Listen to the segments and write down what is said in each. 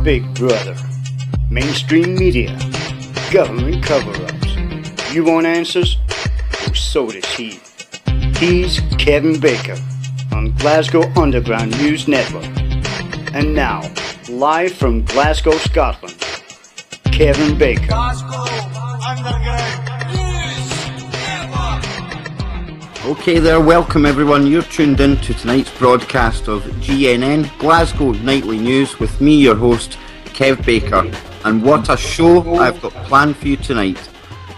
Big Brother, mainstream media, government cover-ups. You want answers? Well, so does he. He's Kevin Baker on Glasgow Underground News Network. And now, live from Glasgow, Scotland, Kevin Baker. Glasgow Underground News Network. Okay there, welcome everyone. You're tuned in to tonight's broadcast of GNN, Glasgow Nightly News, with me, your host, Kev Baker. And what a show I've got planned for you tonight.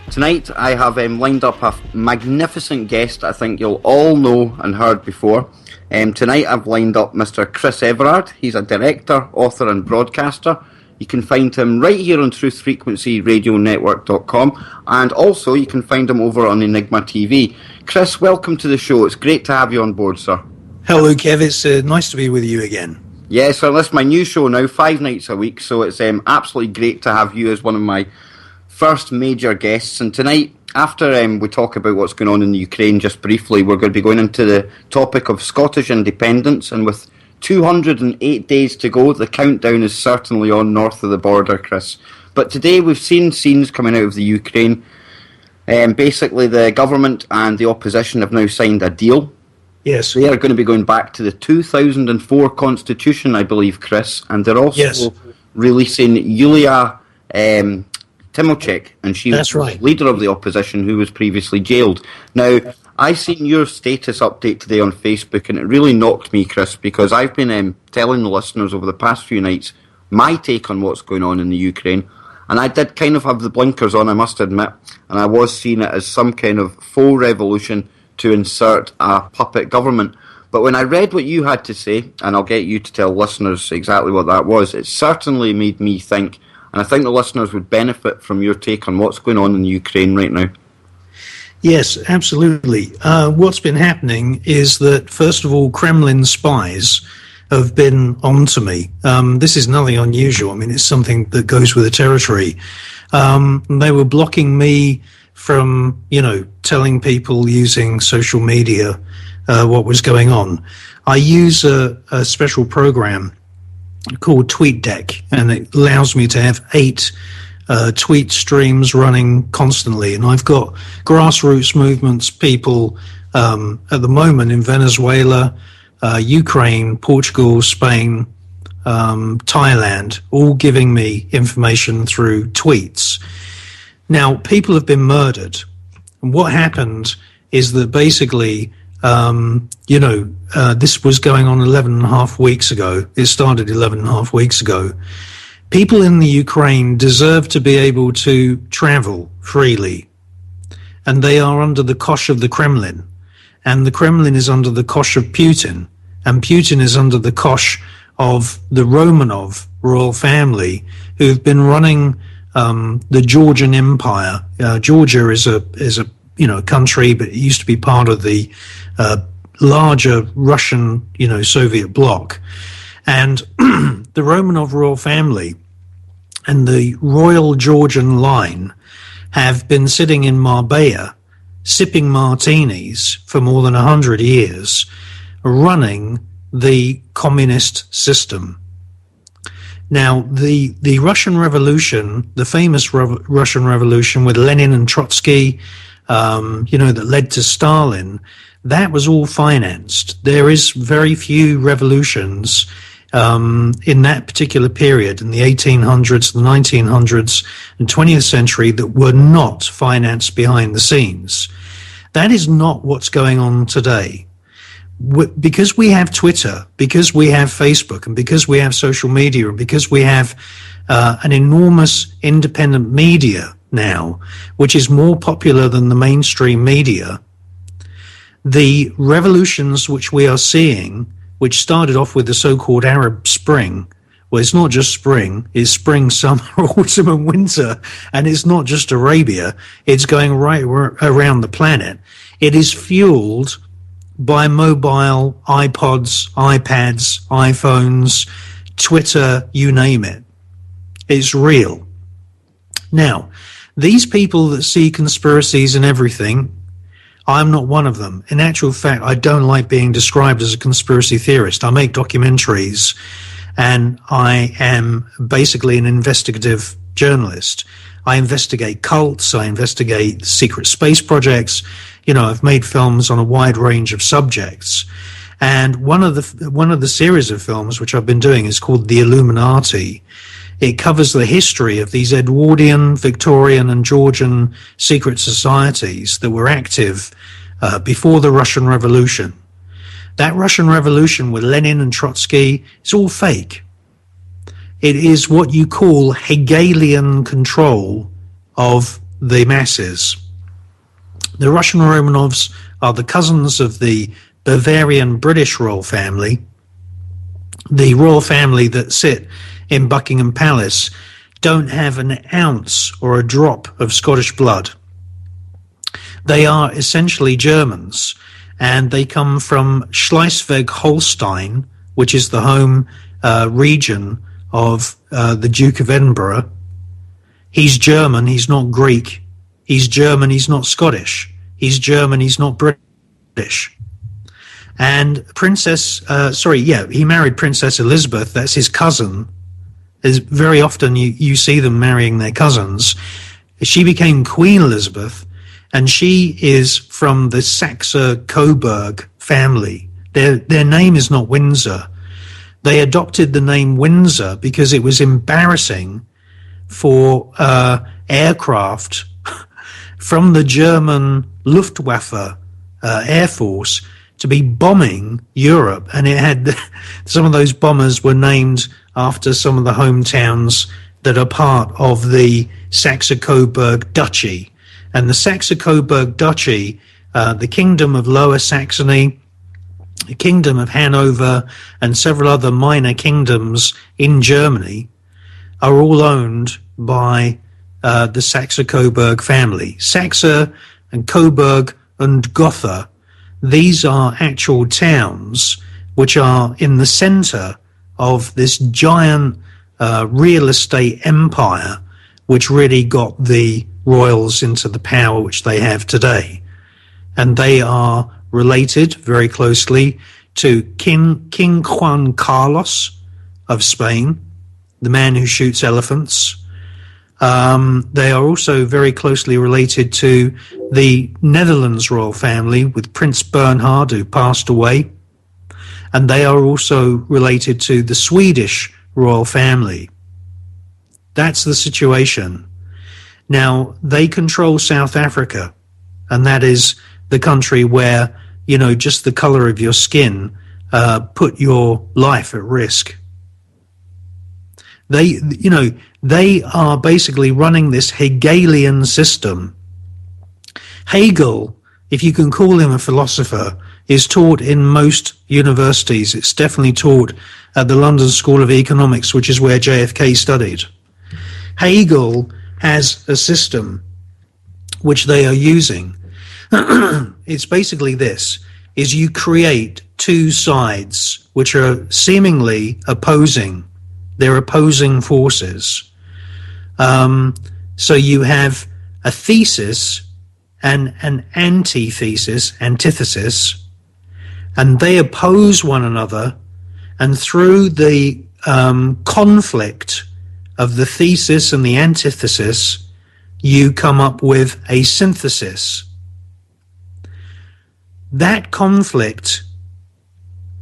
Tonight I have lined up a magnificent guest I think you'll all know and heard before. Tonight I've lined up Mr. Chris Everard. He's a director, author and broadcaster. You can find him right here on truthfrequencyradionetwork.com, and also you can find him over on EnigmaTV. Chris, welcome to the show. It's great to have you on board, sir. Hello, Kev. It's nice to be with you again. Yes, well, this is my new show now, 5 nights a week, so it's absolutely great to have you as one of my first major guests. And tonight, after we talk about what's going on in the Ukraine just briefly, we're going to be going into the topic of Scottish independence, and with 208 days to go, the countdown is certainly on north of the border, Chris. But today we've seen scenes coming out of the Ukraine. Basically, the government and the opposition have now signed a deal. Yes. They are going to be going back to the 2004 constitution, I believe, Chris, and they're also releasing Yulia Tymoshenko, and she was right. Leader of the opposition who was previously jailed. Now, I seen your status update today on Facebook, and it really knocked me, Chris, because I've been telling the listeners over the past few nights my take on what's going on in the Ukraine, and I did kind of have the blinkers on, I must admit, and I was seeing it as some kind of faux revolution to insert a puppet government. But when I read what you had to say, and I'll get you to tell listeners exactly what that was, it certainly made me think, and I think the listeners would benefit from your take on what's going on in Ukraine right now. Yes, absolutely. What's been happening is that, first of all, Kremlin spies have been onto me. This is nothing unusual. I mean, it's something that goes with the territory. They were blocking me from, telling people using social media what was going on. I use a special program called TweetDeck, and it allows me to have 8 tweet streams running constantly. And I've got grassroots movements, people at the moment in Venezuela, Ukraine, Portugal, Spain, Thailand, all giving me information through tweets. Now, people have been murdered. And what happened is that basically, this was going on 11 and a half weeks ago. It started 11 and a half weeks ago. People in the Ukraine deserve to be able to travel freely. And they are under the cosh of the Kremlin. And the Kremlin is under the cosh of Putin. And Putin is under the cosh of the Romanov royal family, who have been running the Georgian Empire. Georgia is a country, but it used to be part of the larger Russian, Soviet bloc. And the Romanov royal family and the royal Georgian line have been sitting in Marbella, sipping martinis for more than 100 years, running the communist system. Now, the Russian Revolution, the famous Russian Revolution with Lenin and Trotsky, that led to Stalin, that was all financed. There is very few revolutions in that particular period, in the 1800s, the 1900s, and 20th century, that were not financed behind the scenes. That is not what's going on today. Because we have Twitter, because we have Facebook, and because we have social media, and because we have an enormous independent media now, which is more popular than the mainstream media, the revolutions which we are seeing, which started off with the so-called Arab Spring, well, it's not just spring, it's spring, summer, autumn and winter, and it's not just Arabia, it's going right around the planet. It is fueled by mobile, iPods, iPads, iPhones, Twitter, you name it. It's real. Now, these people that see conspiracies and everything, I'm not one of them. In actual fact, I don't like being described as a conspiracy theorist. I make documentaries and I am basically an investigative journalist. I investigate cults, I investigate secret space projects. You know, I've made films on a wide range of subjects. And one of the series of films which I've been doing is called The Illuminati. It covers the history of these Edwardian, Victorian, and Georgian secret societies that were active before the Russian Revolution. That Russian Revolution with Lenin and Trotsky is all fake. It is what you call Hegelian control of the masses. The Russian Romanovs are the cousins of the Bavarian British royal family, the royal family that sit in Buckingham Palace don't have an ounce or a drop of Scottish blood. They are essentially Germans, and they come from Schleswig-Holstein, which is the home region of the Duke of Edinburgh. He's German, he's not Greek. He's German, he's not Scottish. He's German, he's not British. And he married Princess Elizabeth, that's his cousin. Very often you see them marrying their cousins. She became Queen Elizabeth, and she is from the Saxe-Coburg family. Their name is not Windsor. They adopted the name Windsor because it was embarrassing for aircraft from the German Luftwaffe Air Force to be bombing Europe, and it had some of those bombers were named after some of the hometowns that are part of the Saxe-Coburg Duchy. And the Saxe-Coburg Duchy, the Kingdom of Lower Saxony, the Kingdom of Hanover, and several other minor kingdoms in Germany are all owned by the Saxe-Coburg family. Saxe and Coburg and Gotha, these are actual towns which are in the center of this giant real estate empire which really got the royals into the power which they have today. And they are related very closely to King Juan Carlos of Spain, the man who shoots elephants. They are also very closely related to the Netherlands royal family with Prince Bernhard, who passed away. And they are also related to the Swedish royal family. That's the situation. Now, they control South Africa, and that is the country where, you know, just the color of your skin put your life at risk. They are basically running this Hegelian system. Hegel, if you can call him a philosopher, is taught in most universities. It's definitely taught at the London School of Economics, which is where JFK studied. Hegel has a system which they are using. It's basically this, is you create two sides which are seemingly opposing. They're opposing forces. So you have a thesis and an antithesis, antithesis, and they oppose one another, and through the conflict of the thesis and the antithesis, you come up with a synthesis. That conflict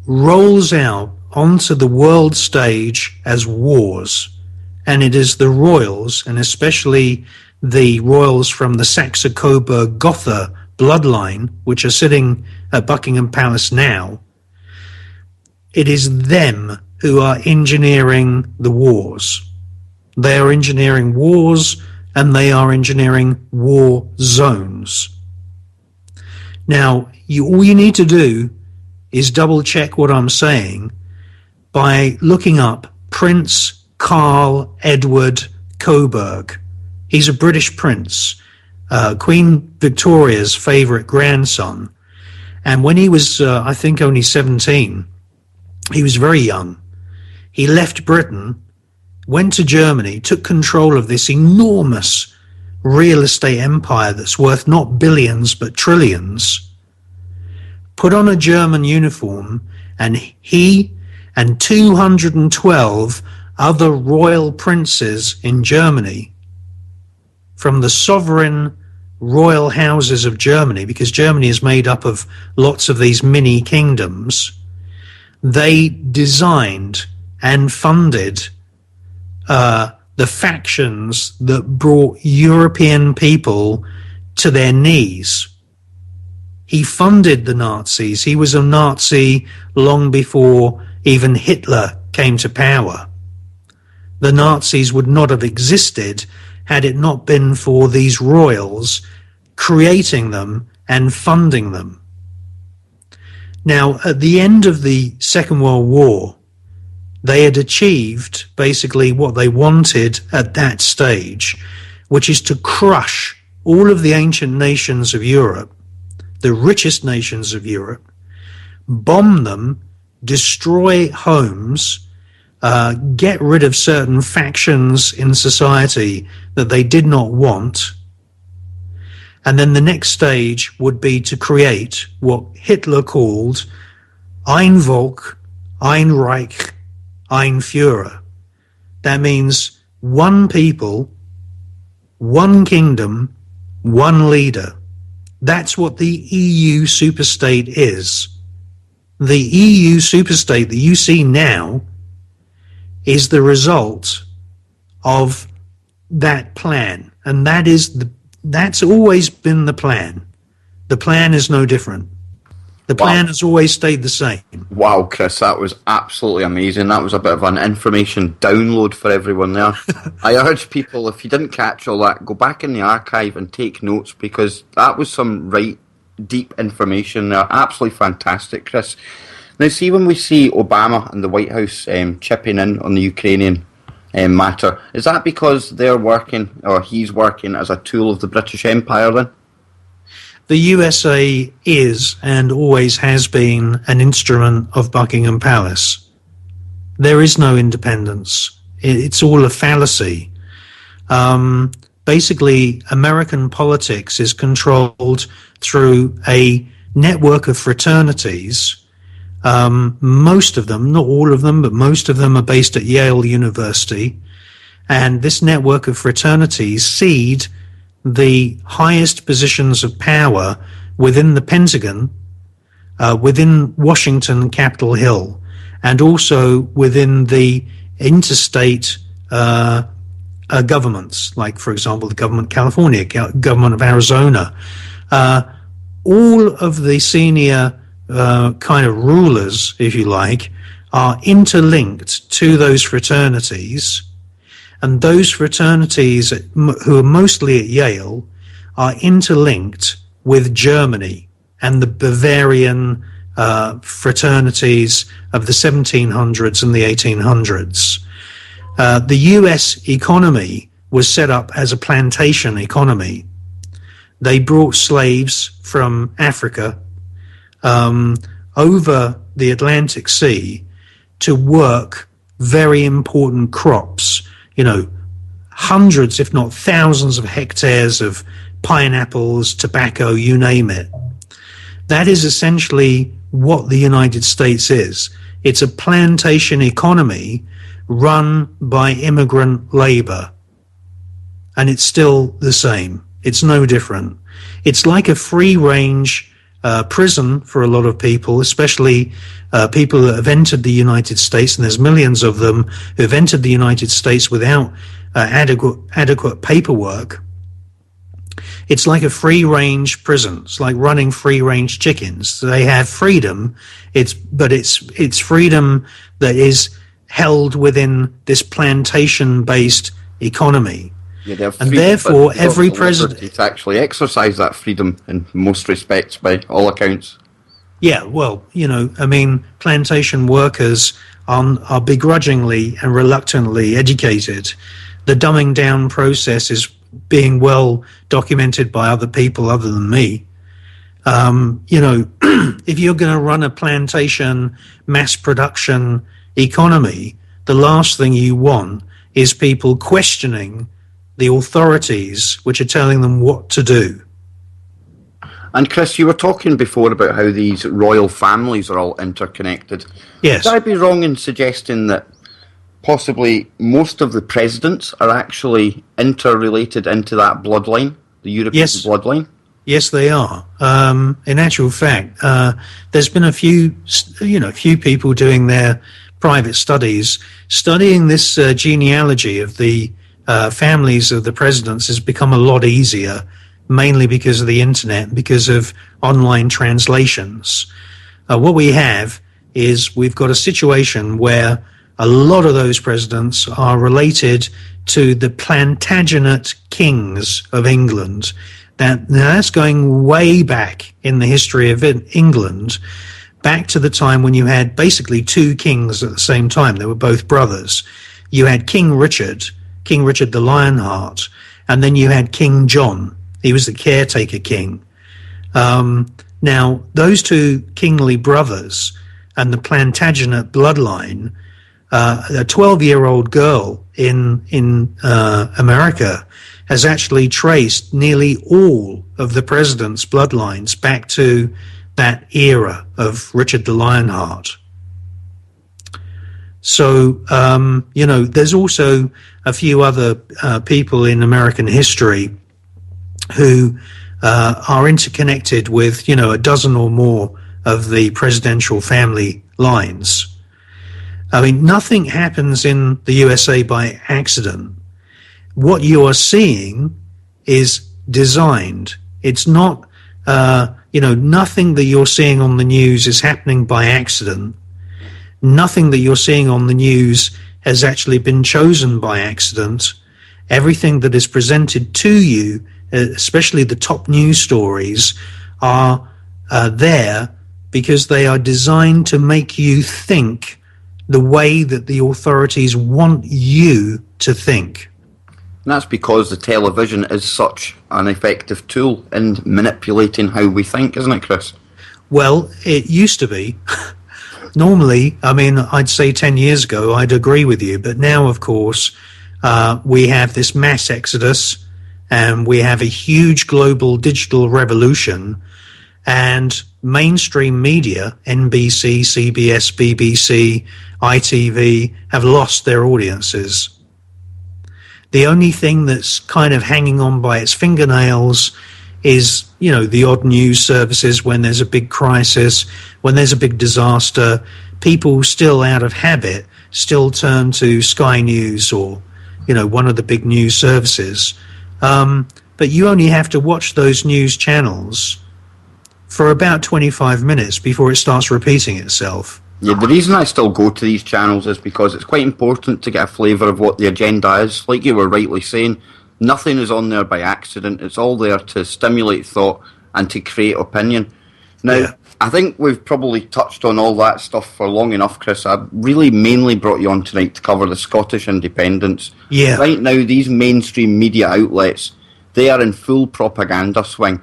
rolls out onto the world stage as wars, and it is the royals, and especially the royals from the Saxe-Coburg Gotha bloodline, which are sitting at Buckingham Palace now, it is them who are engineering the wars. They are engineering wars, and they are engineering war zones. Now, all you need to do is double check what I'm saying by looking up Prince Carl Edward Coburg. He's a British prince, Queen Victoria's favourite grandson. And when he was, I think, only 17, he was very young. He left Britain, went to Germany, took control of this enormous real estate empire that's worth not billions but trillions, put on a German uniform, and he and 212 other royal princes in Germany from the sovereign royal houses of Germany, because Germany is made up of lots of these mini kingdoms. They designed and funded the factions that brought European people to their knees. He funded the Nazis. He was a Nazi long before even Hitler came to power. The Nazis would not have existed had it not been for these royals creating them and funding them. Now, at the end of the Second World War, they had achieved basically what they wanted at that stage, which is to crush all of the ancient nations of Europe, the richest nations of Europe, bomb them, destroy homes, get rid of certain factions in society that they did not want. And then the next stage would be to create what Hitler called Ein Volk, Ein Reich, Ein Führer. That means one people, one kingdom, one leader. That's what the EU superstate is. The EU superstate that you see now is the result of that plan, and that's always been the plan. The plan is no different. The plan has always stayed the same. Wow, Chris, that was absolutely amazing. That was a bit of an information download for everyone there. I urge people, if you didn't catch all that, go back in the archive and take notes, because that was some right deep information there. Absolutely fantastic, Chris. Now, see, when we see Obama and the White House chipping in on the Ukrainian matter, is that because they're working, or he's working as a tool of the British Empire then? The USA is and always has been an instrument of Buckingham Palace. There is no independence. It's all a fallacy. Basically, American politics is controlled through a network of fraternities. Most of them, not all of them, but most of them are based at Yale University. And this network of fraternities seed the highest positions of power within the Pentagon, within Washington, Capitol Hill, and also within the interstate governments, like, for example, the government of California, government of Arizona. All of the senior kind of rulers, if you like, are interlinked to those fraternities. And those fraternities, who are mostly at Yale, are interlinked with Germany and the Bavarian fraternities of the 1700s and the 1800s. The US economy was set up as a plantation economy. They brought slaves from Africa over the Atlantic Sea to work very important crops. You know, hundreds, if not thousands of hectares of pineapples, tobacco, you name it. That is essentially what the United States is. It's a plantation economy run by immigrant labor. And it's still the same. It's no different. It's like a free-range prison for a lot of people, especially people that have entered the United States, and there's millions of them who have entered the United States without adequate paperwork. It's like a free-range prison. It's like running free-range chickens. They have freedom, but it's freedom that is held within this plantation-based economy. Yeah, they have and freedom, therefore, every president to actually exercise that freedom in most respects, by all accounts. Yeah, well, you know, I mean, plantation workers are begrudgingly and reluctantly educated. The dumbing down process is being well documented by other people other than me. You know, if you're going to run a plantation mass production economy, the last thing you want is people questioning the authorities which are telling them what to do. And Chris, you were talking before about how these royal families are all interconnected. Yes. Would I be wrong in suggesting that possibly most of the presidents are actually interrelated into that bloodline, the European bloodline? Yes, they are. In actual fact, there's been a few people doing their private studies. Studying this genealogy of the families of the presidents has become a lot easier, mainly because of the internet, because of online translations. What we have is we've got a situation where a lot of those presidents are related to the Plantagenet kings of England. That's going way back in the history of England, back to the time when you had basically two kings at the same time. They were both brothers. You had King Richard the Lionheart, and then you had King John. He was the caretaker king. Now, those two kingly brothers and the Plantagenet bloodline, a 12-year-old girl in America has actually traced nearly all of the president's bloodlines back to that era of Richard the Lionheart. So, there's also a few other people in American history who are interconnected with, a dozen or more of the presidential family lines. I mean, nothing happens in the USA by accident. What you are seeing is designed. It's not, nothing that you're seeing on the news is happening by accident. Nothing that you're seeing on the news has actually been chosen by accident. Everything that is presented to you, especially the top news stories, are there because they are designed to make you think the way that the authorities want you to think. And that's because the television is such an effective tool in manipulating how we think, isn't it, Chris? Well, it used to be. Normally, I mean, I'd say 10 years ago, I'd agree with you. But now, of course, we have this mass exodus and we have a huge global digital revolution, and mainstream media, NBC, CBS, BBC, ITV, have lost their audiences. The only thing that's kind of hanging on by its fingernails is, the odd news services when there's a big crisis, when there's a big disaster. People still out of habit still turn to Sky News or, one of the big news services. But you only have to watch those news channels for about 25 minutes before it starts repeating itself. Yeah, the reason I still go to these channels is because it's quite important to get a flavour of what the agenda is. Like you were rightly saying, nothing is on there by accident. It's all there to stimulate thought and to create opinion. Now, yeah. I think we've probably touched on all that stuff for long enough, Chris. I really mainly brought you on tonight to cover the Scottish independence. Yeah. Right now, these mainstream media outlets, they are in full propaganda swing.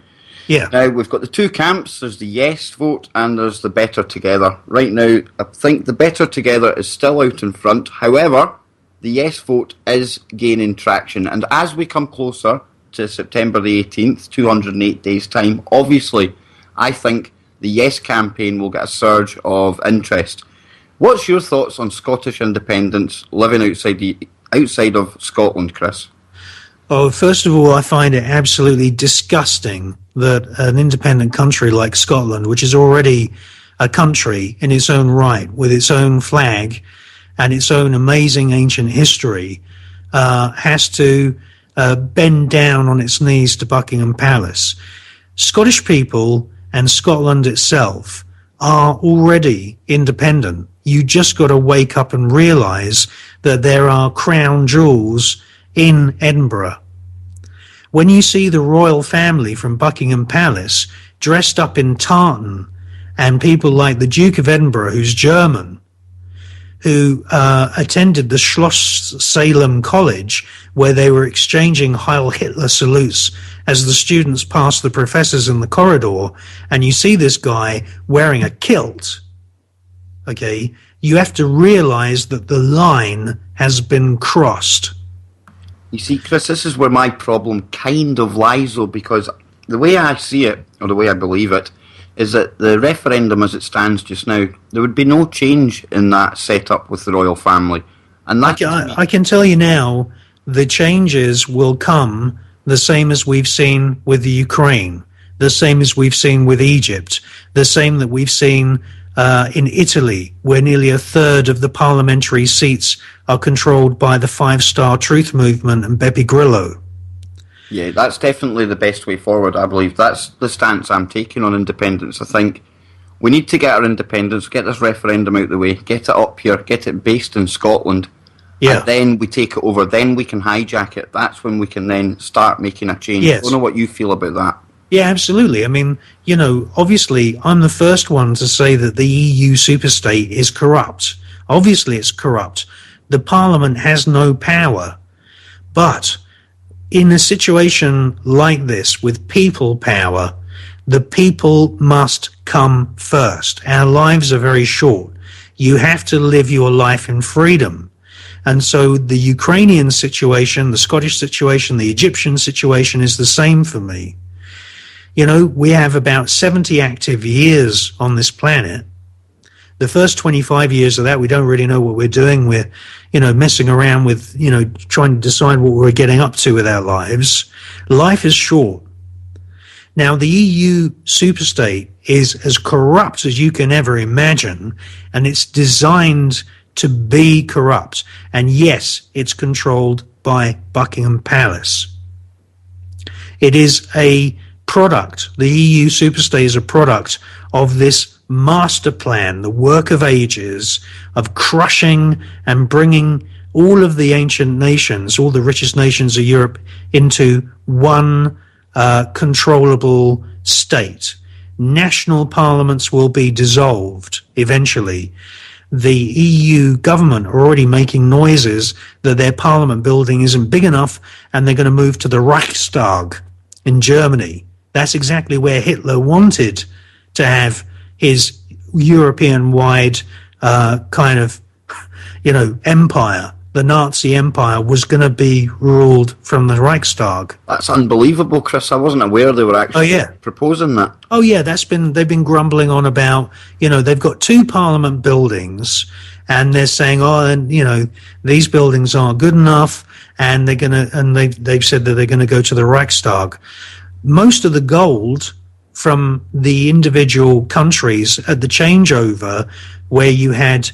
Yeah. Now, we've got the two camps. There's the yes vote and there's the better together. Right now, I think the better together is still out in front. However, the yes vote is gaining traction. And as we come closer to September the 18th, 208 days' time, obviously, I think the yes campaign will get a surge of interest. What's your thoughts on Scottish independence living outside of Scotland, Chris? Oh, first of all, I find it absolutely disgusting that an independent country like Scotland, which is already a country in its own right, with its own flag and its own amazing ancient history, has to bend down on its knees to Buckingham Palace. Scottish people and Scotland itself are already independent. You just got to wake up and realise that there are crown jewels in Edinburgh. When you see the royal family from Buckingham Palace dressed up in tartan, and people like the Duke of Edinburgh, who's German, who attended the Schloss Salem College, where they were exchanging Heil Hitler salutes as the students passed the professors in the corridor, and you see this guy wearing a kilt, okay, you have to realise that the line has been crossed. You see, Chris, this is where my problem kind of lies, though, because the way I see it, or the way I believe it, is that the referendum as it stands just now, there would be no change in that setup with the royal family. And that I can tell you now, the changes will come the same as we've seen with the Ukraine, the same as we've seen with Egypt, the same that we've seen in Italy, where nearly a third of the parliamentary seats are controlled by the Five-Star Truth Movement and Beppe Grillo. Yeah, that's definitely the best way forward, I believe. That's the stance I'm taking on independence. I think we need to get our independence, get this referendum out of the way, get it up here, get it based in Scotland, and then we take it over. Then we can hijack it. That's when we can then start making a change. Yes. I don't know what you feel about that. Yeah, absolutely. I mean, you know, obviously, I'm the first one to say that the EU superstate is corrupt. Obviously, it's corrupt. The Parliament has no power. But in a situation like this, with people power, the people must come first. Our lives are very short. You have to live your life in freedom. And so the Ukrainian situation, the Scottish situation, the Egyptian situation is the same for me. You know, we have about 70 active years on this planet. The first 25 years of that, we don't really know what we're doing. We're, you know, messing around with, you know, trying to decide what we're getting up to with our lives. Life is short. Now, the EU superstate is as corrupt as you can ever imagine, and it's designed to be corrupt. And yes, it's controlled by Buckingham Palace. It is a product, the EU superstate is a product of this master plan, the work of ages, of crushing and bringing all of the ancient nations, all the richest nations of Europe, into one controllable state. National parliaments will be dissolved eventually. The EU government are already making noises that their parliament building isn't big enough and they're going to move to the Reichstag in Germany. That's exactly where Hitler wanted to have his European-wide kind of, you know, empire. The Nazi empire was going to be ruled from the Reichstag. That's unbelievable, Chris. I wasn't aware they were actually proposing that. Oh yeah, they've been grumbling on about, you know, they've got 2 parliament buildings and they're saying, oh, and you know, these buildings aren't good enough, and they've said that they're going to go to the Reichstag. Most of the gold from the individual countries at the changeover, where you had,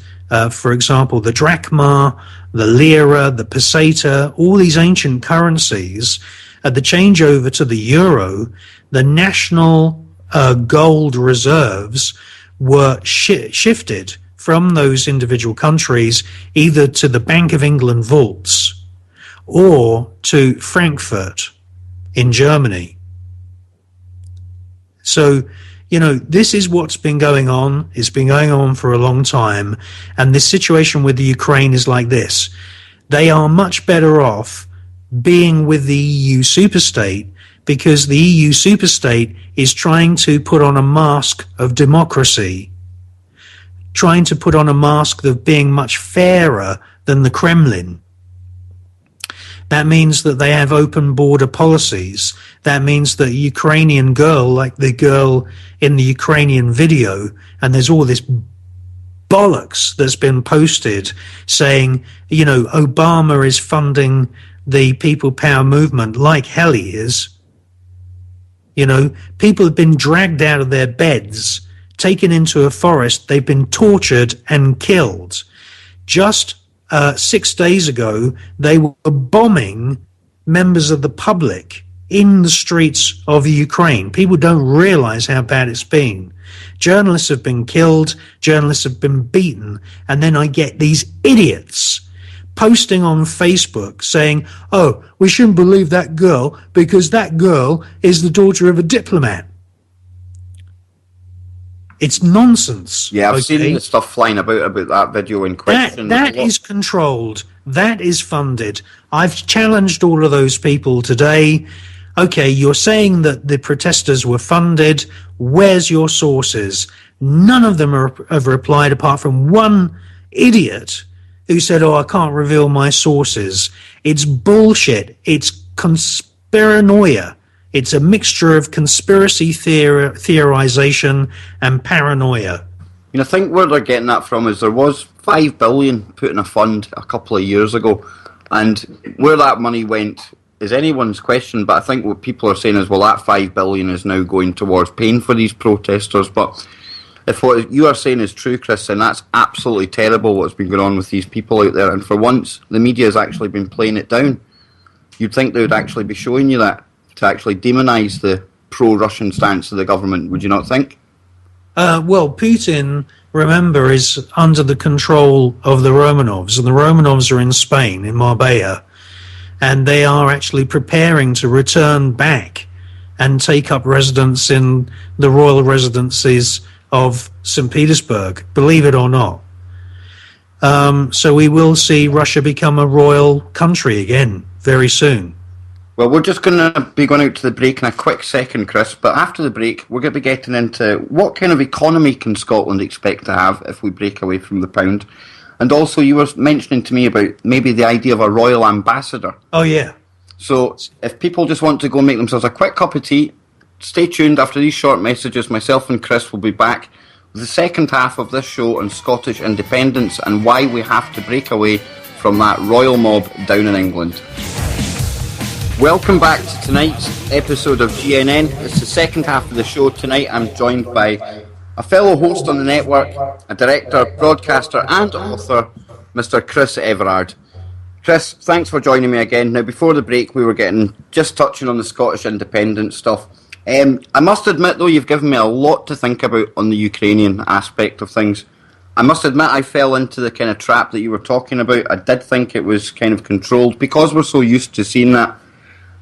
for example, the drachma, the lira, the peseta, all these ancient currencies, at the changeover to the euro, the national gold reserves were shifted from those individual countries either to the Bank of England vaults or to Frankfurt in Germany. So, you know, this is what's been going on. It's been going on for a long time. And this situation with the Ukraine is like this. They are much better off being with the EU superstate, because the EU superstate is trying to put on a mask of democracy, trying to put on a mask of being much fairer than the Kremlin. That means that they have open border policies. That means that a Ukrainian girl, like the girl in the Ukrainian video, and there's all this bollocks that's been posted saying, you know, Obama is funding the People Power movement, like hell he is. You know, people have been dragged out of their beds, taken into a forest, they've been tortured and killed. Just 6 days ago, they were bombing members of the public in the streets of Ukraine. People don't realize how bad it's been. Journalists have been killed, journalists have been beaten, and then I get these idiots posting on Facebook saying, oh, we shouldn't believe that girl because that girl is the daughter of a diplomat. It's nonsense. Yeah, I've seen the stuff flying about that video in question. That is controlled. That is funded. I've challenged all of those people today. Okay, you're saying that the protesters were funded. Where's your sources? None of them have replied, apart from one idiot who said, oh, I can't reveal my sources. It's bullshit. It's conspiranoia. It's a mixture of conspiracy theorization and paranoia. I think where they're getting that from is there was $5 billion put in a fund a couple of years ago, and where that money went is anyone's question, but I think what people are saying is, well, that $5 billion is now going towards paying for these protesters. But if what you are saying is true, Chris, then that's absolutely terrible what's been going on with these people out there, and for once the media has actually been playing it down. You'd think they would actually be showing you that, to actually demonise the pro-Russian stance of the government, would you not think? Well, Putin, remember, is under the control of the Romanovs, and the Romanovs are in Spain, in Marbella, and they are actually preparing to return back and take up residence in the royal residences of St. Petersburg, believe it or not. So we will see Russia become a royal country again very soon. Well, we're just going to be going out to the break in a quick second, Chris, but after the break, we're going to be getting into what kind of economy can Scotland expect to have if we break away from the pound. And also, you were mentioning to me about maybe the idea of a royal ambassador. Oh, yeah. So, if people just want to go make themselves a quick cup of tea, stay tuned. After these short messages, myself and Chris will be back with the second half of this show on Scottish independence and why we have to break away from that royal mob down in England. Welcome back to tonight's episode of GNN. It's the second half of the show. Tonight I'm joined by a fellow host on the network, a director, broadcaster and author, Mr. Chris Everard. Chris, thanks for joining me again. Now, before the break, we were just touching on the Scottish independence stuff. I must admit, though, you've given me a lot to think about on the Ukrainian aspect of things. I must admit I fell into the kind of trap that you were talking about. I did think it was kind of controlled because we're so used to seeing that.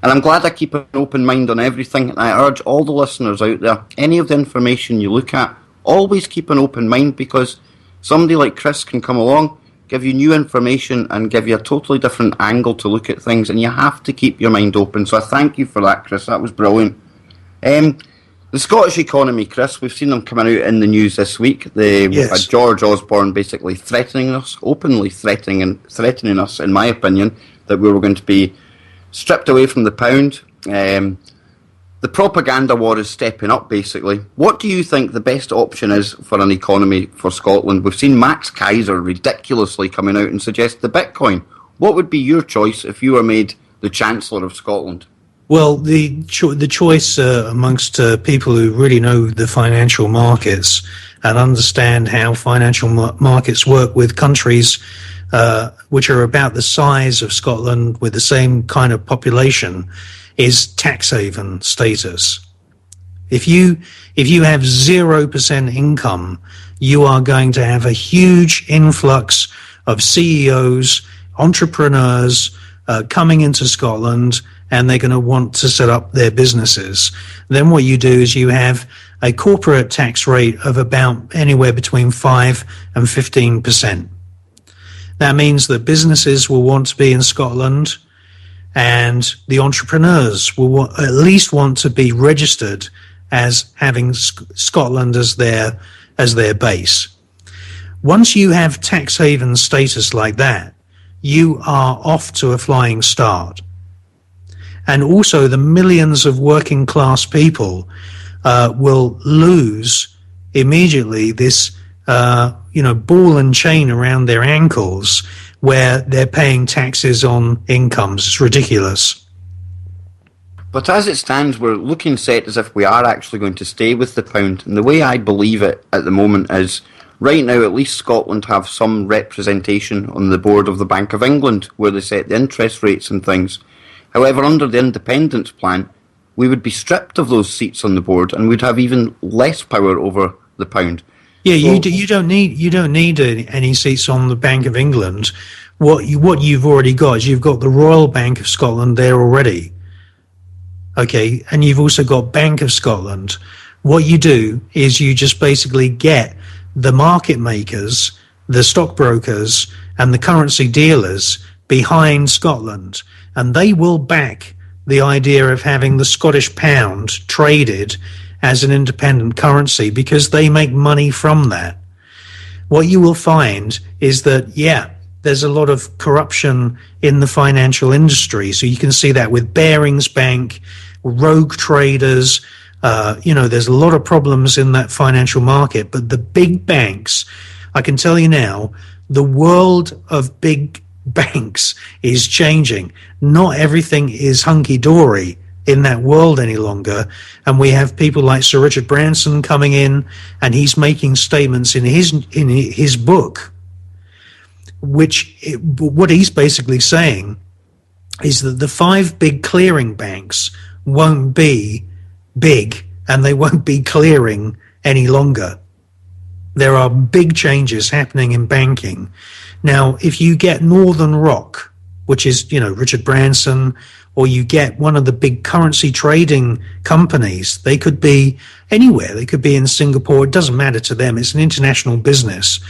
And I'm glad I keep an open mind on everything. And I urge all the listeners out there, any of the information you look at, always keep an open mind, because somebody like Chris can come along, give you new information and give you a totally different angle to look at things, and you have to keep your mind open. So I thank you for that, Chris. That was brilliant. The Scottish economy, Chris, we've seen them coming out in the news this week. Yes. George Osborne basically threatening us, openly threatening us, in my opinion, that we were going to be stripped away from the pound. The propaganda war is stepping up, basically. What do you think the best option is for an economy for Scotland? We've seen Max Kaiser ridiculously coming out and suggest the Bitcoin. What would be your choice if you were made the Chancellor of Scotland? Well, the choice amongst people who really know the financial markets and understand how financial markets work with countries which are about the size of Scotland with the same kind of population is tax haven status. If you have 0% income, you are going to have a huge influx of CEOs, entrepreneurs coming into Scotland, and they're going to want to set up their businesses. Then what you do is you have a corporate tax rate of about anywhere between 5 and 15%. That means that businesses will want to be in Scotland, and the entrepreneurs will at least want to be registered as having Scotland as their base. Once you have tax haven status like that, you are off to a flying start. And also the millions of working class people will lose immediately this ball and chain around their ankles where they're paying taxes on incomes. It's ridiculous. But as it stands, we're looking set as if we are actually going to stay with the pound. And the way I believe it at the moment is, right now at least Scotland have some representation on the board of the Bank of England, where they set the interest rates and things. However, under the independence plan, we would be stripped of those seats on the board, and we'd have even less power over the pound. Yeah, you don't need any seats on the Bank of England. What you've already got is you've got the Royal Bank of Scotland there already. Okay, and you've also got Bank of Scotland. What you do is you just basically get the market makers, the stockbrokers, and the currency dealers behind Scotland, and they will back the idea of having the Scottish pound traded as an independent currency because they make money from that. What you will find is that, there's a lot of corruption in the financial industry. So you can see that with Barings Bank, rogue traders. There's a lot of problems in that financial market, but the big banks, I can tell you now, the world of big banks is changing. Not everything is hunky-dory in that world any longer, and we have people like Sir Richard Branson coming in, and he's making statements in his book, what he's basically saying is that the 5 big clearing banks won't be big, and they won't be clearing any longer. There are big changes happening in banking. Now, if you get Northern Rock, which is, Richard Branson, or you get one of the big currency trading companies, they could be anywhere. They could be in Singapore. It doesn't matter to them. It's an international business.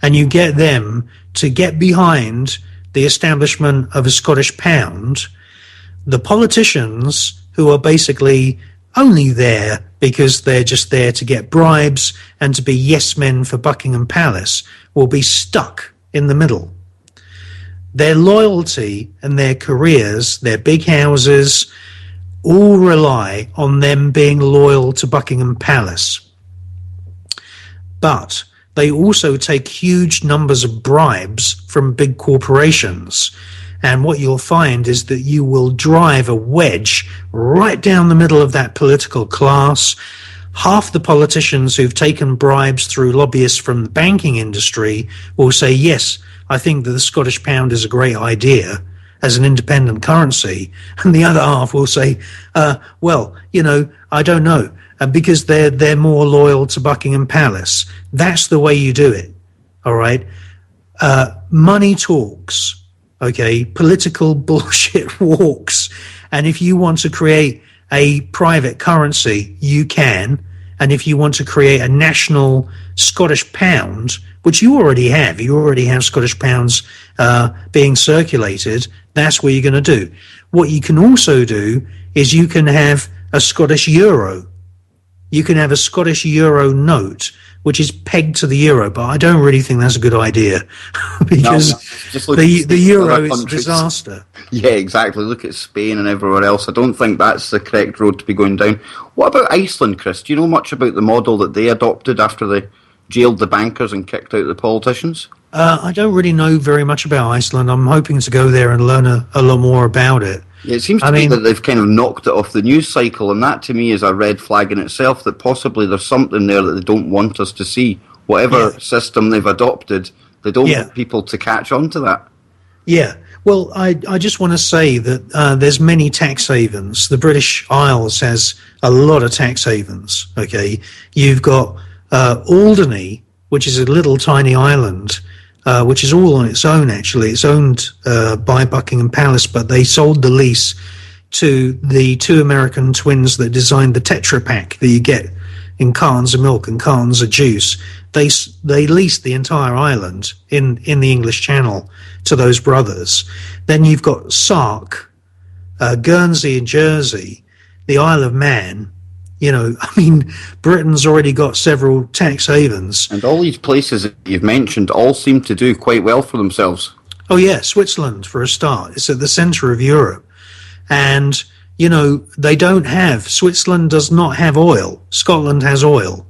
And you get them to get behind the establishment of a Scottish pound. The politicians, who are basically only there because they're just there to get bribes and to be yes men for Buckingham Palace, will be stuck in the middle. Their loyalty and their careers, their big houses, all rely on them being loyal to Buckingham Palace. But they also take huge numbers of bribes from big corporations. And what you'll find is that you will drive a wedge right down the middle of that political class. Half the politicians who've taken bribes through lobbyists from the banking industry will say, yes, I think that the Scottish pound is a great idea as an independent currency. And the other half will say, I don't know, because they're more loyal to Buckingham Palace. That's the way you do it, all right? Money talks. Okay, political bullshit walks. And if you want to create a private currency, you can. And if you want to create a national Scottish pound, which you already have Scottish pounds being circulated, that's what you're going to do. What you can also do is you can have a Scottish euro. You can have a Scottish euro note, which is pegged to the euro, but I don't really think that's a good idea because the euro is a disaster. Yeah, exactly. Look at Spain and everywhere else. I don't think that's the correct road to be going down. What about Iceland, Chris? Do you know much about the model that they adopted after they jailed the bankers and kicked out the politicians? I don't really know very much about Iceland. I'm hoping to go there and learn a lot more about it. Yeah, it seems to me that they've kind of knocked it off the news cycle, and that to me is a red flag in itself, that possibly there's something there that they don't want us to see. Whatever system they've adopted, they don't want people to catch on to that. Yeah. Well, I just want to say that there's many tax havens. The British Isles has a lot of tax havens, okay? You've got Alderney, which is a little tiny island, which is all on its own, actually. It's owned by Buckingham Palace, but they sold the lease to the 2 American twins that designed the Tetra Pak that you get in cartons of milk and cartons of juice. They leased the entire island in the English Channel to those brothers. Then you've got Sark, Guernsey and Jersey, the Isle of Man. Britain's already got several tax havens. And all these places that you've mentioned all seem to do quite well for themselves. Oh, yeah, Switzerland, for a start. It's at the centre of Europe. And, Switzerland does not have oil. Scotland has oil.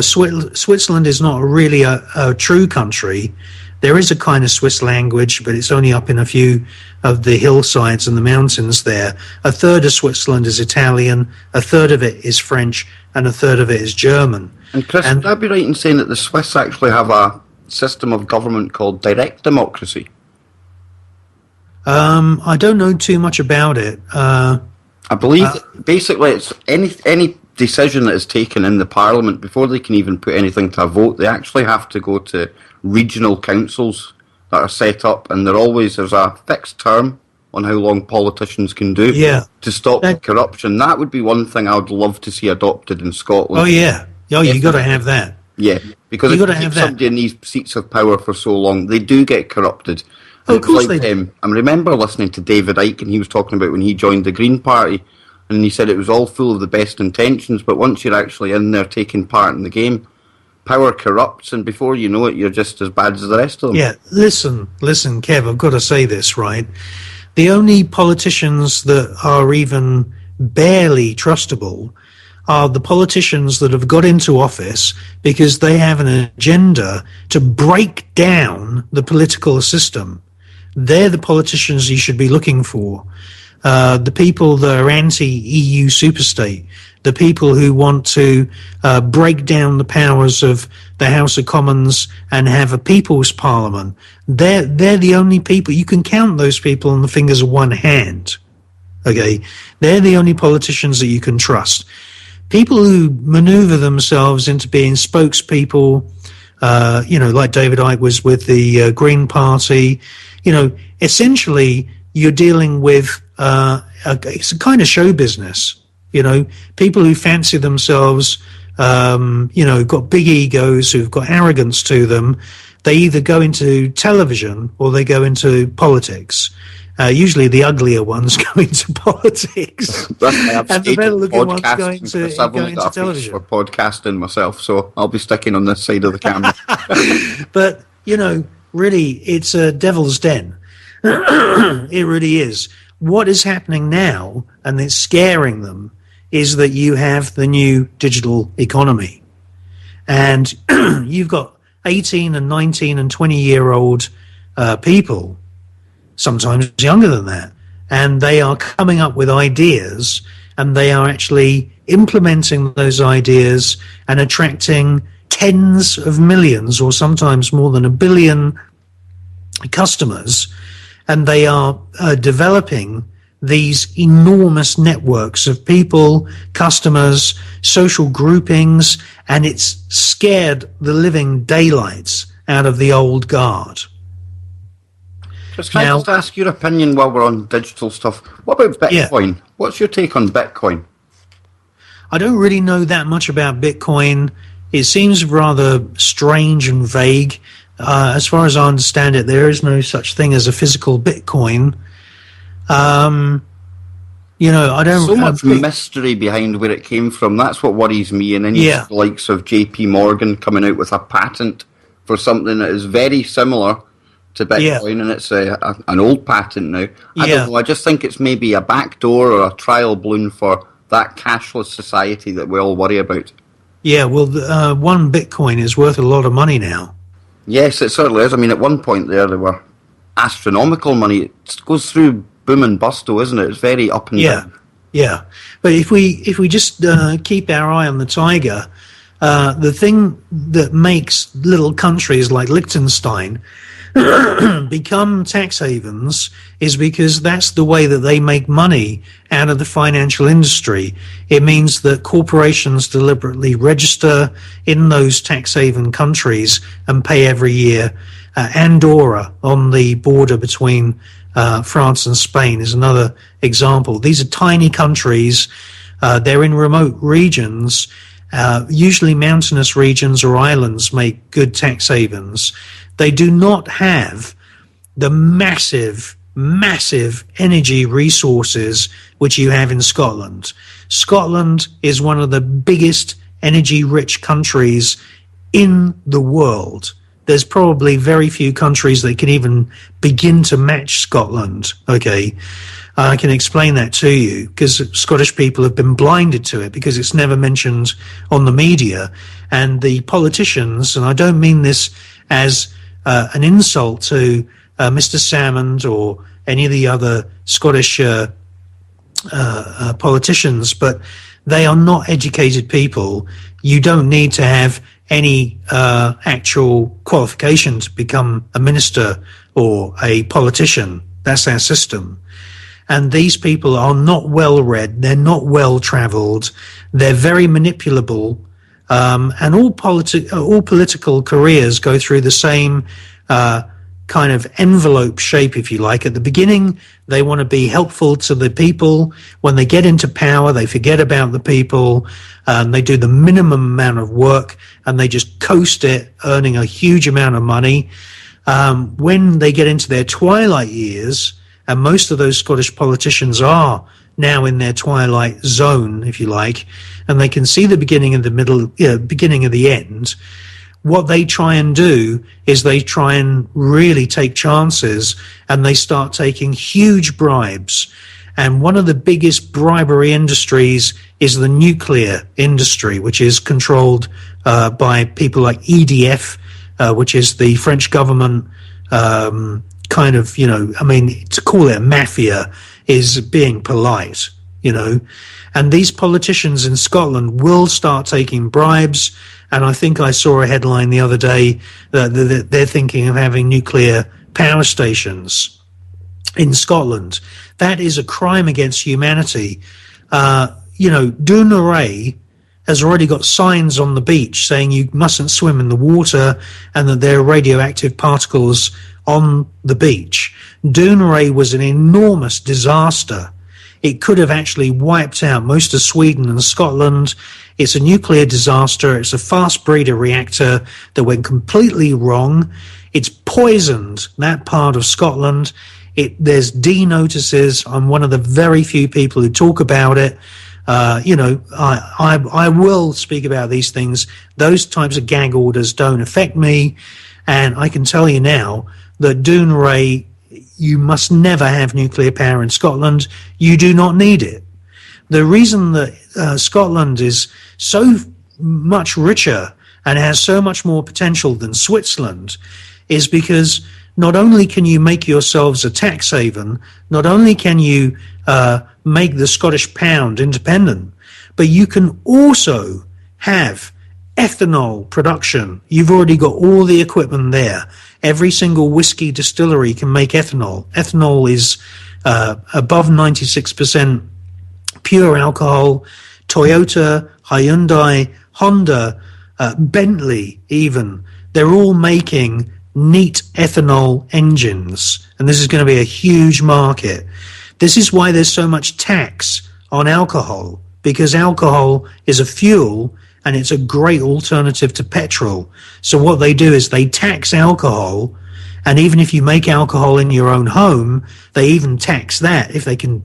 Switzerland is not really a true country. There is a kind of Swiss language, but it's only up in a few of the hillsides and the mountains there. A third of Switzerland is Italian, a third of it is French, and a third of it is German. And Chris, would I be right in saying that the Swiss actually have a system of government called direct democracy? I don't know too much about it. I believe basically it's any decision that is taken in the Parliament, before they can even put anything to a vote, they actually have to go to regional councils that are set up, and there's a fixed term on how long politicians can do to stop corruption. That would be one thing I would love to see adopted in Scotland. Oh, yeah. Oh, you got to have that. Yeah, because if you keep somebody in these seats of power for so long, they do get corrupted. Oh, of course they do. I remember listening to David Icke, and he was talking about when he joined the Green Party, and he said it was all full of the best intentions, but once you're actually in there taking part in the game, power corrupts, and before you know it, you're just as bad as the rest of them. Yeah, listen, Kev, I've got to say this, right? The only politicians that are even barely trustable are the politicians that have got into office because they have an agenda to break down the political system. They're the politicians you should be looking for. The people that are anti-EU superstate, the people who want to break down the powers of the House of Commons and have a people's parliament. They're the only people. You can count those people on the fingers of one hand. Okay, they're the only politicians that you can trust. People who maneuver themselves into being spokespeople, like David Icke was with the Green Party, essentially you're dealing with it's a kind of show business. People who fancy themselves, got big egos, who've got arrogance to them. They either go into television or they go into politics. Usually the uglier ones go into politics. and the better looking ones go into television. For podcasting myself, so I'll be sticking on this side of the camera. But, really, it's a devil's den. It really is. What is happening now, and it's scaring them, is that you have the new digital economy. And you've got 18 and 19 and 20-year-old people, sometimes younger than that, and they are coming up with ideas, and they are actually implementing those ideas and attracting tens of millions or sometimes more than 1 billion customers, and they are developing these enormous networks of people, customers, social groupings, and it's scared the living daylights out of the old guard. Can I just ask your opinion while we're on digital stuff? What about Bitcoin? Yeah. What's your take on Bitcoin? I don't really know that much about Bitcoin. It seems rather strange and vague. As far as I understand it, there is no such thing as a physical Bitcoin. I don't. So much mystery behind where it came from. That's what worries me. And then you see the likes of J.P. Morgan coming out with a patent for something that is very similar to Bitcoin, and it's an old patent now. I don't know. I just think it's maybe a backdoor or a trial balloon for that cashless society that we all worry about. Yeah, well, one Bitcoin is worth a lot of money now. Yes, it certainly is. I mean, at one point there were astronomical money. It goes through boom and bust, though, isn't it? It's very up and down. Yeah. But if we just keep our eye on the tiger, the thing that makes little countries like Liechtenstein become tax havens is because that's the way that they make money out of the financial industry. It means that corporations deliberately register in those tax haven countries and pay every year. Andorra, on the border between France and Spain, is another example. These are tiny countries. They're in remote regions. Usually mountainous regions or islands make good tax havens. They do not have the massive energy resources which you have in Scotland. Scotland is one of the biggest energy-rich countries in the world. There's probably very few countries that can even begin to match Scotland, okay? I can explain that to you because Scottish people have been blinded to it because it's never mentioned on the media. And the politicians, and I don't mean this as an insult to Mr. Salmond or any of the other Scottish politicians, but they are not educated people. You don't need to have any actual qualification to become a minister or a politician. That's our system. And these people are not well read. They're not well travelled. They're very manipulable. And all political careers go through the same kind of envelope shape, if you like. At the beginning, they want to be helpful to the people. When they get into power, they forget about the people. They do the minimum amount of work, and they just coast it, earning a huge amount of money. When they get into their twilight years, and most of those Scottish politicians are now in their twilight zone, if you like, and they can see the beginning of the middle, beginning of the end. What they try and do is they try and really take chances, and they start taking huge bribes. And one of the biggest bribery industries is the nuclear industry, which is controlled by people like EDF, which is the French government kind of, to call it a mafia is being polite, And these politicians in Scotland will start taking bribes. And I think I saw a headline the other day that they're thinking of having nuclear power stations in Scotland. That is a crime against humanity. Dounreay has already got signs on the beach saying you mustn't swim in the water and that there are radioactive particles on the beach. Dounreay was an enormous disaster. It could have actually wiped out most of Sweden and Scotland. It's a nuclear disaster. It's a fast breeder reactor that went completely wrong. It's poisoned that part of Scotland. There's D notices. I'm one of the very few people who talk about it. I will speak about these things. Those types of gag orders don't affect me. And I can tell you now that Dounreay, you must never have nuclear power in Scotland. You do not need it. The reason that Scotland is so much richer and has so much more potential than Switzerland is because not only can you make yourselves a tax haven, not only can you make the Scottish pound independent, but you can also have ethanol production. You've already got all the equipment there. Every single whiskey distillery can make ethanol. Ethanol is above 96% pure alcohol. Toyota, Hyundai, Honda, Bentley even, they're all making neat ethanol engines. And this is going to be a huge market. This is why there's so much tax on alcohol, because alcohol is a fuel and it's a great alternative to petrol. So what they do is they tax alcohol, and even if you make alcohol in your own home, they even tax that if they can,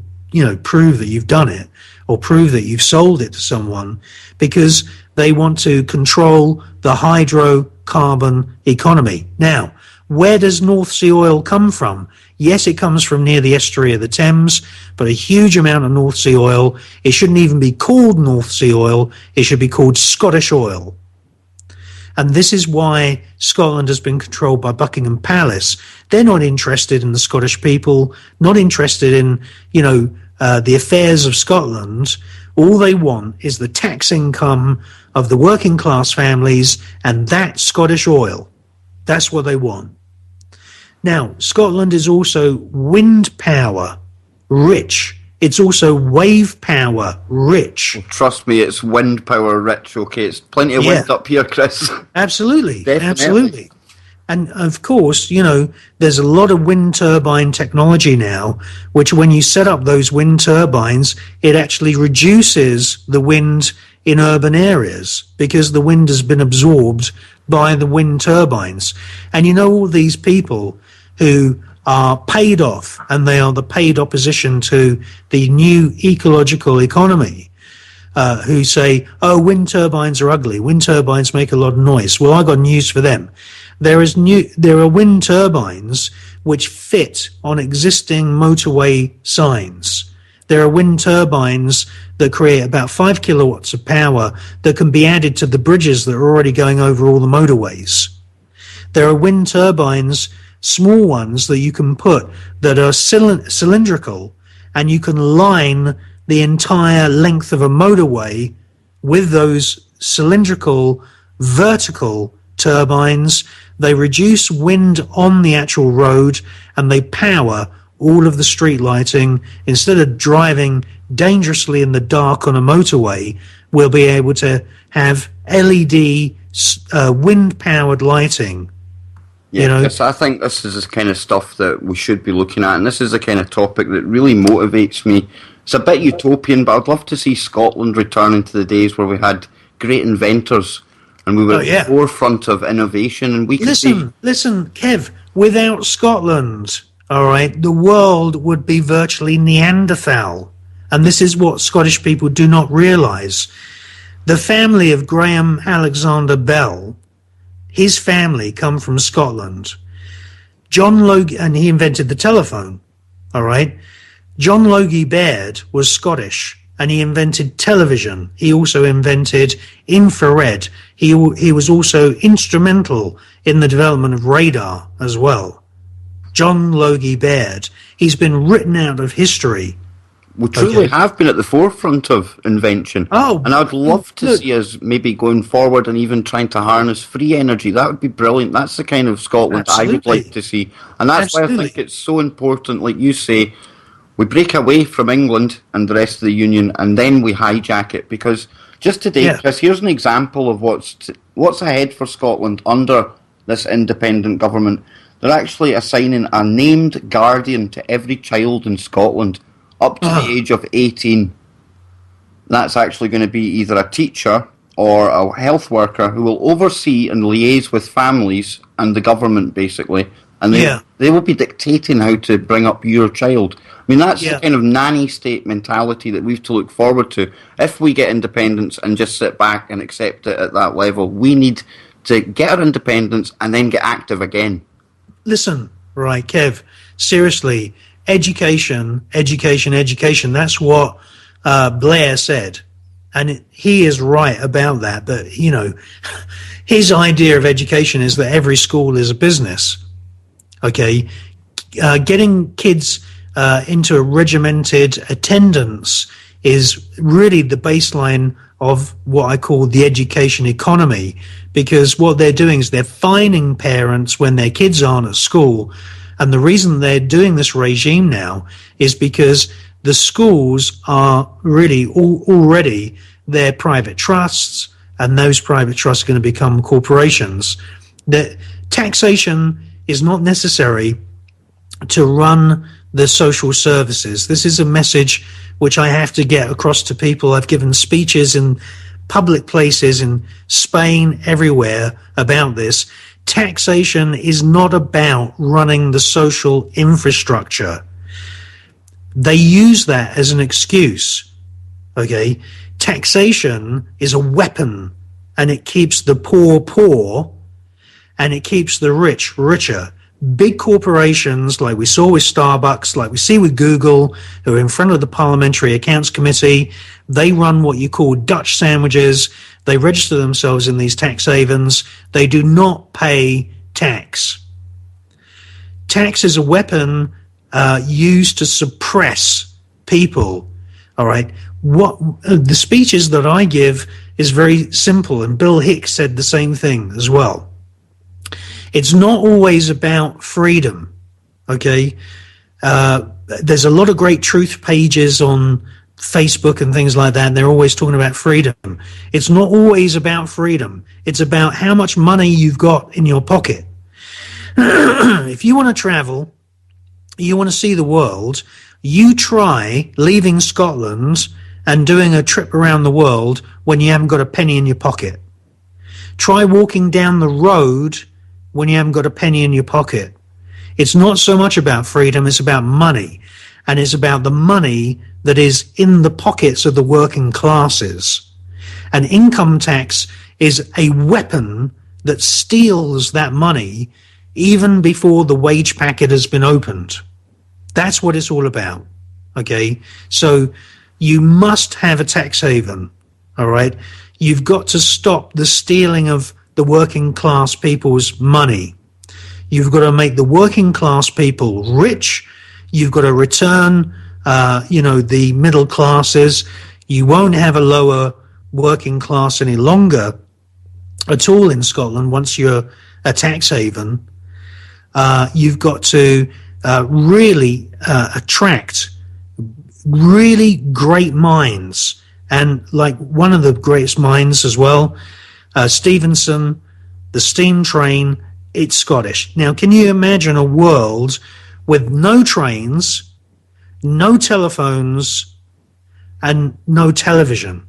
prove that you've done it or prove that you've sold it to someone, because they want to control the hydrocarbon economy. Now, where does North Sea oil come from? Yes, it comes from near the estuary of the Thames, but a huge amount of North Sea oil, it shouldn't even be called North Sea oil, it should be called Scottish oil. And this is why Scotland has been controlled by Buckingham Palace. They're not interested in the Scottish people, not interested in, the affairs of Scotland. All they want is the tax income of the working class families and that Scottish oil. That's what they want. Now, Scotland is also wind power rich. It's also wave power rich. Well, trust me, it's wind power rich, okay? It's plenty of wind up here, Chris. Absolutely. Definitely. Absolutely. And of course, there's a lot of wind turbine technology now, which when you set up those wind turbines, it actually reduces the wind in urban areas because the wind has been absorbed by the wind turbines. And all these people who are paid off, and they are the paid opposition to the new ecological economy, who say, oh, wind turbines are ugly, wind turbines make a lot of noise. Well, I got news for them. There are wind turbines which fit on existing motorway signs. There are wind turbines that create about 5 kilowatts of power that can be added to the bridges that are already going over all the motorways. There are wind turbines, small ones that you can put that are cylindrical, and you can line the entire length of a motorway with those cylindrical vertical turbines. They reduce wind on the actual road and they power all of the street lighting. Instead of driving dangerously in the dark on a motorway, we'll be able to have LED wind powered lighting. Yes, I think this is the kind of stuff that we should be looking at, and this is the kind of topic that really motivates me. It's a bit utopian, but I'd love to see Scotland returning to the days where we had great inventors and we were at the forefront of innovation. And we could listen, Kev, without Scotland, all right, the world would be virtually Neanderthal. And this is what Scottish people do not realise. The family of Graham Alexander Bell, his family come from Scotland. John Logan, and he invented the telephone, all right? John Logie Baird was Scottish, and he invented television. He also invented infrared. He was also instrumental in the development of radar as well. John Logie Baird. He's been written out of history. We truly have been at the forefront of invention. Oh, and I'd love to see us maybe going forward and even trying to harness free energy. That would be brilliant. That's the kind of Scotland I would like to see. And that's why I think it's so important, like you say, we break away from England and the rest of the Union, and then we hijack it. Because just today, Chris, here's an example of what's ahead for Scotland under this independent government. They're actually assigning a named guardian to every child in Scotland up to the age of 18. That's actually going to be either a teacher or a health worker who will oversee and liaise with families and the government, basically. And they will be dictating how to bring up your child. I mean, that's the kind of nanny state mentality that we've to look forward to. If we get independence and just sit back and accept it at that level, we need to get our independence and then get active again. Listen, right, Kev, seriously, education. That's what Blair said. And he is right about that. But, you know, his idea of education is that every school is a business. Okay? Getting kids into a regimented attendance is really the baseline of what I call the education economy, because what they're doing is they're fining parents when their kids aren't at school. And the reason they're doing this regime now is because the schools are really already their private trusts, and those private trusts are going to become corporations. That taxation is not necessary to run the social services. This is a message which I have to get across to people. I've given speeches in public places in Spain, everywhere about this. Taxation is not about running the social infrastructure. They use that as an excuse. Okay? Taxation is a weapon, and it keeps the poor poor, and it keeps the rich richer. Big corporations, like we saw with Starbucks, like we see with Google, who are in front of the Parliamentary Accounts Committee, they run what you call Dutch sandwiches. They register themselves in these tax havens. They do not pay tax. Tax is a weapon used to suppress people. All right. What the speeches that I give is very simple, and Bill Hicks said the same thing as well. It's not always about freedom, okay? There's a lot of great truth pages on Facebook and things like that, and they're always talking about freedom. It's not always about freedom. It's about how much money you've got in your pocket. If you want to travel, you want to see the world, you try leaving Scotland and doing a trip around the world when you haven't got a penny in your pocket. Try walking down the road when you haven't got a penny in your pocket. It's not so much about freedom, it's about money. And it's about the money that is in the pockets of the working classes. And income tax is a weapon that steals that money even before the wage packet has been opened. That's what it's all about. Okay? So you must have a tax haven. All right? You've got to stop the stealing of the working class people's money. You've got to make the working class people rich. You've got to return, the middle classes. You won't have a lower working class any longer at all in Scotland once you're a tax haven. You've got to really attract really great minds. And like one of the greatest minds as well, Stevenson, the steam train, it's Scottish. Now, can you imagine a world with no trains, no telephones, and no television?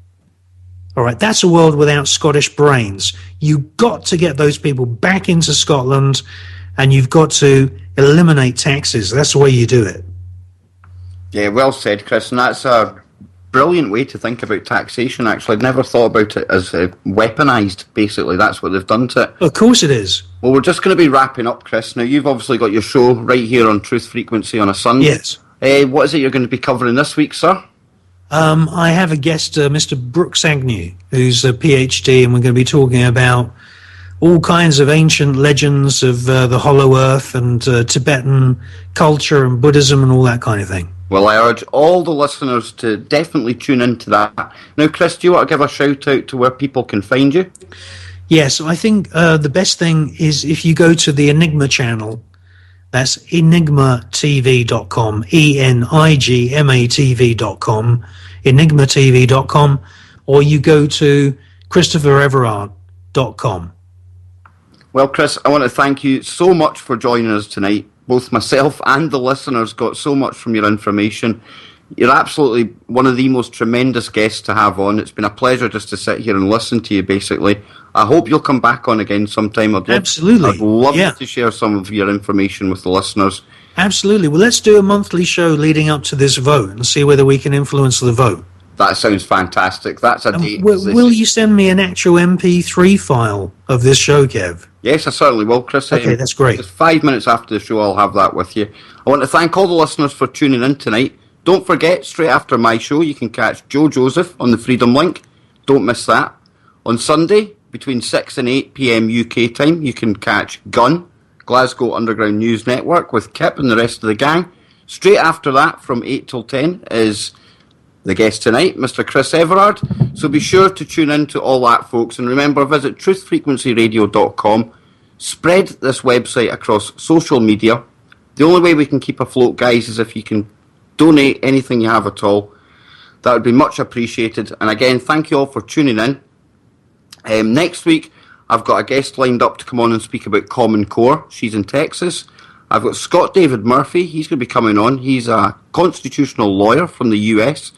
All right, that's a world without Scottish brains. You've got to get those people back into Scotland, and you've got to eliminate taxes. That's the way you do it. Yeah, well said, Chris, and that's a brilliant way to think about taxation, actually. I'd never thought about it as weaponised, basically. That's what they've done to it. Of course it is. Well, we're just going to be wrapping up, Chris. Now, you've obviously got your show right here on Truth Frequency on a Sunday. Yes. What is it you're going to be covering this week, sir? I have a guest, Mr. Brooks Agnew, who's a PhD, and we're going to be talking about all kinds of ancient legends of the Hollow Earth and Tibetan culture and Buddhism and all that kind of thing. Well, I urge all the listeners to definitely tune into that. Now, Chris, do you want to give a shout-out to where people can find you? Yes, I think the best thing is if you go to the Enigma channel. That's EnigmaTV.com, EnigmaTV.com, EnigmaTV.com, or you go to ChristopherEverard.com. Well, Chris, I want to thank you so much for joining us tonight. Both myself and the listeners got so much from your information. You're absolutely one of the most tremendous guests to have on. It's been a pleasure just to sit here and listen to you, basically. I hope you'll come back on again sometime. Absolutely. I'd love to share some of your information with the listeners. Absolutely. Well, let's do a monthly show leading up to this vote and see whether we can influence the vote. That sounds fantastic. That's a date. Will you send me an actual MP3 file of this show, Kev? Yes, I certainly will, Chris. Okay, that's great. Just 5 minutes after the show, I'll have that with you. I want to thank all the listeners for tuning in tonight. Don't forget, straight after my show, you can catch Joe Joseph on the Freedom Link. Don't miss that. On Sunday, between 6 and 8 p.m. UK time, you can catch Gun, Glasgow Underground News Network, with Kip and the rest of the gang. Straight after that, from 8 till 10, is the guest tonight, Mr. Chris Everard. So be sure to tune in to all that, folks. And remember, visit truthfrequencyradio.com. Spread this website across social media. The only way we can keep afloat, guys, is if you can donate anything you have at all. That would be much appreciated. And again, thank you all for tuning in. Next week, I've got a guest lined up to come on and speak about Common Core. She's in Texas. I've got Scott David Murphy. He's going to be coming on. He's a constitutional lawyer from the US,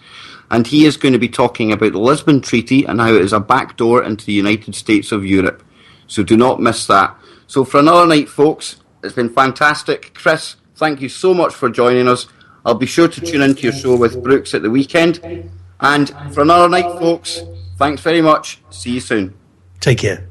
and he is going to be talking about the Lisbon Treaty and how it is a backdoor into the United States of Europe. So do not miss that. So for another night, folks, it's been fantastic. Chris, thank you so much for joining us. I'll be sure to tune into your show with Brooks at the weekend. And for another night, folks, thanks very much. See you soon. Take care.